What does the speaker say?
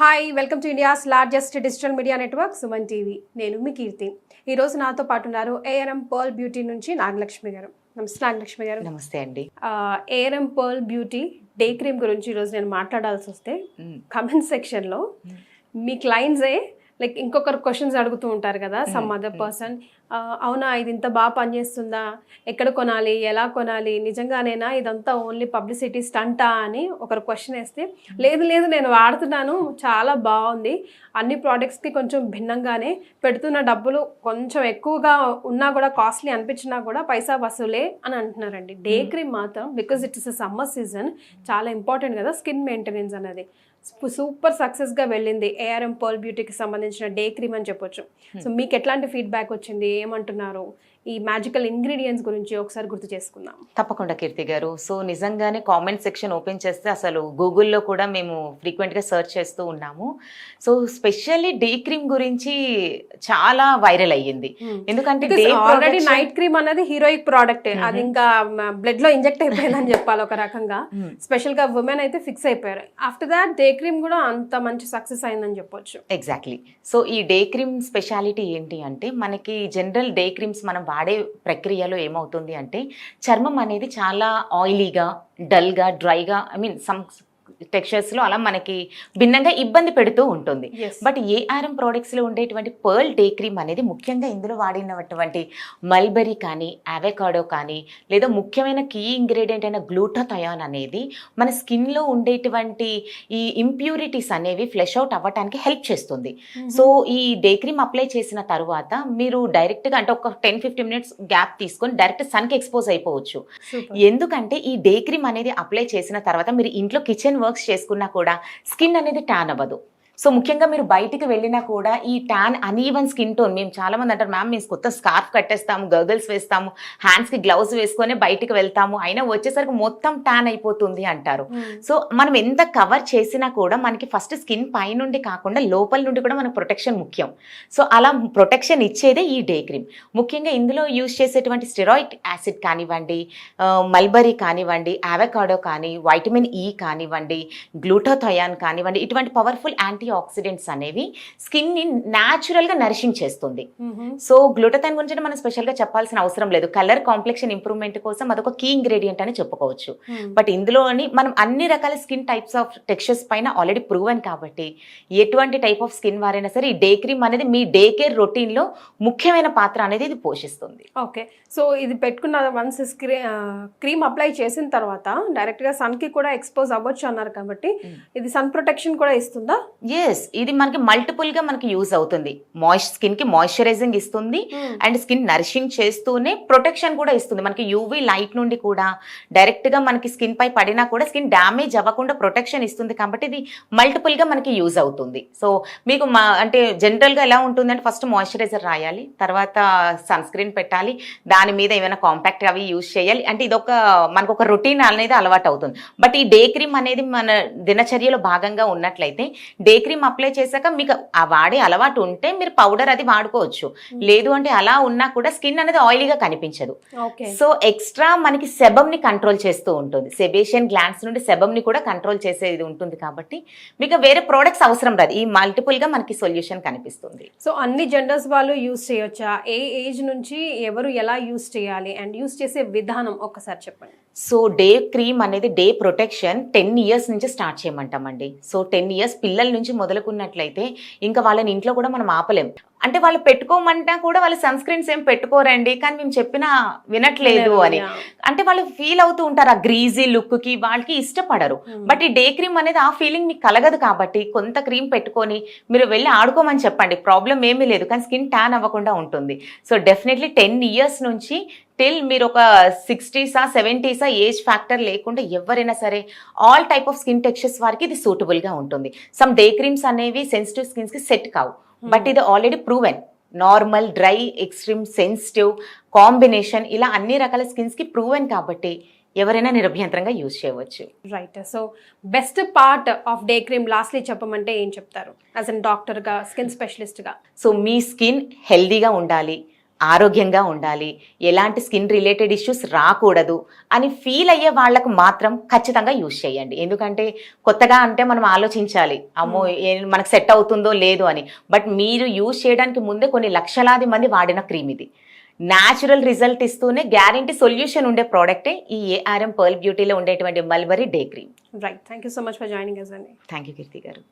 Hi welcome to India's largest digital media network Suman TV. నేను మీ కీర్తి. ఈరోజు నాతో పాటు ఉన్నారు ఏఆర్ఎం పర్ల్ బ్యూటీ నుంచి నాగలక్ష్మి గారు. నమస్తే నాగలక్ష్మి గారు. నమస్తే అండి. ARM pearl beauty day cream గురించి ఈరోజు నేను మాట్లాడాల్సి వస్తే కమెంట్ సెక్షన్లో మీ క్లయింట్సే లైక్ ఇంకొకరు క్వశ్చన్స్ అడుగుతూ ఉంటారు కదా, సమ్ అదర్ పర్సన్, అవునా ఇది ఇంత బాగా పనిచేస్తుందా, ఎక్కడ కొనాలి, ఎలా కొనాలి, నిజంగానేనా ఇదంతా ఓన్లీ పబ్లిసిటీ స్టంటా అని ఒకరు క్వశ్చన్ వేస్తే, లేదు లేదు నేను వాడుతున్నాను చాలా బాగుంది, అన్ని ప్రోడక్ట్స్కి కొంచెం భిన్నంగానే పెడుతున్న డబ్బులు కొంచెం ఎక్కువగా ఉన్నా కూడా కాస్ట్లీ అనిపించినా కూడా పైసా వసూలే అని అంటున్నారండి. డే క్రీమ్ మాత్రం because it is summer season చాలా ఇంపార్టెంట్ కదా స్కిన్ మెయింటెనెన్స్ అనేది. సూపర్ సక్సెస్గా వెళ్ళింది ఏఆర్ఎం పర్ల్ బ్యూటీకి సంబంధించిన డే క్రీమ్ అని చెప్పొచ్చు. సో మీకు ఎట్లాంటి ఫీడ్బ్యాక్ వచ్చింది, ఏమంటున్నారు, ఈ మ్యాజికల్ ఇంగ్రీడియంట్స్ గురించి ఒకసారి గుర్తు చేసుకుందాం. తప్పకుండా కీర్తి గారు. సో నిజంగానే కామెంట్ సెక్షన్ ఓపెన్ చేస్తే అసలు గూగుల్లో కూడా మేము ఫ్రీక్వెంట్గా సెర్చ్ చేస్తూ ఉన్నాము. సో స్పెషల్లీ డే క్రీమ్ గురించి చాలా వైరల్ అయ్యింది. ఎందుకంటే ఆల్రెడీ నైట్ క్రీమ్ అనేది హీరోయిక్ ప్రోడక్ట్, అది ఇంకా బ్లడ్ లో ఇంజెక్ట్ అయిపోయిందని చెప్పాలి ఒక రకంగా. స్పెషల్ గా ఉమెన్ అయితే ఫిక్స్ అయిపోయారు. ఆఫ్టర్ దాట్ డే క్రీమ్ కూడా అంత మంచి సక్సెస్ అయిందని చెప్పొచ్చు. ఎగ్జాక్ట్లీ. సో ఈ డే క్రీమ్ స్పెషాలిటీ ఏంటి అంటే, మనకి జనరల్ డే క్రీమ్స్ మనం వాడే ప్రక్రియలో ఏమవుతుంది అంటే, చర్మం అనేది చాలా ఆయిలీగా, డల్గా, డ్రైగా, సమ్ టెక్స్చర్స్లో అలా మనకి భిన్నంగా ఇబ్బంది పెడుతూ ఉంటుంది. బట్ ఏఆర్ఎం ప్రోడక్ట్స్లో ఉండేటువంటి పర్ల్ డే క్రీమ్ అనేది ముఖ్యంగా ఇందులో వాడినటువంటి మల్బెరీ కానీ, అవకాడో కానీ, లేదా ముఖ్యమైన కీ ఇంగ్రీడియంట్ అయిన గ్లూటాథయాన్ అనేది మన స్కిన్లో ఉండేటువంటి ఈ ఇంప్యూరిటీస్ అనేవి ఫ్లెష్ అవుట్ అవ్వటానికి హెల్ప్ చేస్తుంది. సో ఈ డే క్రీమ్ అప్లై చేసిన తర్వాత మీరు డైరెక్ట్గా అంటే ఒక 10-15 మినిట్స్ గ్యాప్ తీసుకొని డైరెక్ట్ సన్కి ఎక్స్పోజ్ అయిపోవచ్చు. ఎందుకంటే ఈ డే క్రీమ్ అనేది అప్లై చేసిన తర్వాత మీరు ఇంట్లో కిచెన్ వర్క్స్ చేసుకున్నా కూడా స్కిన్ అనేది ట్యాన్ అవ్వదు. సో ముఖ్యంగా మీరు బయటికి వెళ్ళినా కూడా ఈ ట్యాన్ అనీవన్ స్కిన్ టోన్, మేము చాలా మంది అంటారు మ్యామ్ మేము కొత్త స్కార్ఫ్ కట్టేస్తాము, గర్గల్స్ వేస్తాము, హ్యాండ్స్కి గ్లౌజ్ వేసుకొని బయటికి వెళ్తాము, అయినా వచ్చేసరికి మొత్తం ట్యాన్ అయిపోతుంది అంటారు. సో మనం ఎంత కవర్ చేసినా కూడా మనకి ఫస్ట్ స్కిన్ పై నుండి కాకుండా లోపల నుండి కూడా మనకు ప్రొటెక్షన్ ముఖ్యం. సో అలా ప్రొటెక్షన్ ఇచ్చేదే ఈ డే క్రీమ్. ముఖ్యంగా ఇందులో యూజ్ చేసేటువంటి స్టెరాయిడ్ యాసిడ్ కానివ్వండి, మల్బరీ కానివ్వండి, అవకాడో కానీ, వైటమిన్ ఈ కానివ్వండి, గ్లూటాథయాన్ కానివ్వండి, ఇటువంటి పవర్ఫుల్ యాంటీ ఆక్సిడెంట్స్ అనేవి స్కిన్ ని న్యాచురల్ గా నరిషింగ్ చేస్తుంది. సో గ్లూటాథయాన్ గురించి మనం స్పెషల్ గా చెప్పాల్సిన అవసరం లేదు. కలర్ కాంప్లెక్షన్ ఇంప్రూవ్మెంట్ కోసం అదొక కీ ఇంగ్రీడియంట్ అని చెప్పుకోవచ్చు. బట్ ఇందులోని మనం అన్ని రకాల స్కిన్ టైప్స్ ఆఫ్ టెక్స్చర్స్ పైన ఆల్రెడీ ప్రూవెన్ కాబట్టి ఎటువంటి టైప్ ఆఫ్ స్కిన్ వారైనా సరే ఈ డే క్రీమ్ అనేది మీ డే కేర్ రొటీన్ లో ముఖ్యమైన పాత్ర అనేది ఇది పోషిస్తుంది. ఓకే, సో ఇది పెట్టుకున్న వన్స్ క్రీమ్ అప్లై చేసిన తర్వాత డైరెక్ట్ గా సన్ కి కూడా ఎక్స్పోజ్ అవ్వచ్చు అన్నారు కాబట్టి ఇది సన్ ప్రొటెక్షన్ కూడా ఇస్తుందా? ఎస్, ఇది మనకి మల్టిపుల్ గా మనకి యూజ్ అవుతుంది. స్కిన్ కి మాయిశ్చరైజింగ్ ఇస్తుంది అండ్ స్కిన్ నరిషింగ్ చేస్తూనే ప్రొటెక్షన్ కూడా ఇస్తుంది. మనకి యూవీ లైట్ నుండి కూడా డైరెక్ట్ గా మనకి స్కిన్ పై పడినా కూడా స్కిన్ డ్యామేజ్ అవ్వకుండా ప్రొటెక్షన్ ఇస్తుంది కాబట్టి ఇది మల్టిపుల్ గా మనకి యూజ్ అవుతుంది. సో మీకు అంటే జనరల్ గా ఎలా ఉంటుంది అంటే, ఫస్ట్ మాయిశ్చరైజర్ రాయాలి, తర్వాత సన్ స్క్రీన్ పెట్టాలి, దాని మీద ఏమైనా కాంపాక్ట్ అవి యూజ్ చేయాలి. అంటే ఇదొక మనకు ఒక రొటీన్ అనేది అలవాటు అవుతుంది. బట్ ఈ డే క్రీమ్ అనేది మన దినచర్యలో భాగంగా ఉన్నట్లయితే డే క్రీమ్ అప్లై చేశాక మీకు ఆ వాడే అలవాటు ఉంటే మీరు పౌడర్ అది వాడుకోవచ్చు. లేదు అంటే అలా ఉన్నా కూడా స్కిన్ అనేది ఆయిలీగా కనిపించదు. సో ఎక్స్ట్రా మనకి సెబమ్ ని కంట్రోల్ చేస్తూ ఉంటుంది. సెబేషియన్ గ్లాండ్స్ నుండి సెబమ్ ని కూడా కంట్రోల్ చేసేది ఉంటుంది కాబట్టి మీకు వేరే ప్రోడక్ట్స్ అవసరం రాదు. ఈ మల్టిపుల్ గా మనకి సొల్యూషన్ కనిపిస్తుంది. సో అన్ని జెండర్స్ వాళ్ళు యూజ్ చేయొచ్చా? ఏ ఏజ్ నుంచి ఎవరు ఎలా యూజ్ చేయాలి అండ్ యూజ్ చేసే విధానం ఒక్కసారి చెప్పండి. సో డే క్రీమ్ అనేది డే ప్రొటెక్షన్ 10 ఇయర్స్ నుంచి స్టార్ట్ చేయమంటామండి. సో 10 ఇయర్స్ పిల్లల నుంచి మొదలుకున్నట్లయితే ఇంకా వాళ్ళని ఇంట్లో కూడా మనం ఆపలేం. అంటే వాళ్ళు పెట్టుకోమంటా కూడా వాళ్ళు సన్ స్క్రీన్స్ ఏం పెట్టుకోరండి, కానీ మేము చెప్పినా వినట్లేదు అని అంటే వాళ్ళు ఫీల్ అవుతూ ఉంటారు. ఆ గ్రీజీ లుక్ కి వాళ్ళకి ఇష్టపడరు. బట్ ఈ డే క్రీమ్ అనేది ఆ ఫీలింగ్ మీకు కలగదు కాబట్టి కొంత క్రీమ్ పెట్టుకొని మీరు వెళ్ళి ఆడుకోమని చెప్పండి, ప్రాబ్లం ఏమీ లేదు, కానీ స్కిన్ ట్యాన్ అవ్వకుండా ఉంటుంది. సో డెఫినెట్లీ 10 ఇయర్స్ నుంచి టిల్ మీరు ఒక 60సా 70సా ఏజ్ ఫ్యాక్టర్ లేకుండా ఎవరైనా సరే all type of skin textures వారికి ఇది సూటబుల్గా ఉంటుంది. సమ్ డే క్రీమ్స్ అనేవి సెన్సిటివ్ స్కిన్స్కి సెట్ కావు, బట్ ఇది already proven. Normal, dry, extreme, sensitive, combination ఇలా అన్ని రకాల స్కిన్స్కి ప్రూవెన్ కాబట్టి ఎవరైనా నిరభ్యంతరంగా యూజ్ చేయవచ్చు. Right. So best part of day cream lastly చెప్పమంటే ఏం చెప్తారు యాజ్ అన్ డాక్టర్గా, స్కిన్ స్పెషలిస్ట్గా? సో మీ స్కిన్ హెల్దీగా ఉండాలి, ఆరోగ్యంగా ఉండాలి, ఎలాంటి స్కిన్ రిలేటెడ్ ఇష్యూస్ రాకూడదు అని ఫీల్ అయ్యే వాళ్ళకు మాత్రం ఖచ్చితంగా యూజ్ చేయండి. ఎందుకంటే కొత్తగా అంటే మనం ఆలోచించాలి, అమ్మో మనకు సెట్ అవుతుందో లేదో అని. బట్ మీరు యూజ్ చేయడానికి ముందే కొన్ని లక్షలాది మంది వాడిన క్రీమ్ ఇది. న్యాచురల్ రిజల్ట్ ఇస్తూనే గ్యారంటీ సొల్యూషన్ ఉండే ప్రోడక్టే ఈ ఏఆర్ఎం పర్ల్ బ్యూటీలో ఉండేటువంటి mulberry day cream. Right, thank you so much for joining us అండి. థ్యాంక్ యూ కీర్తి గారు.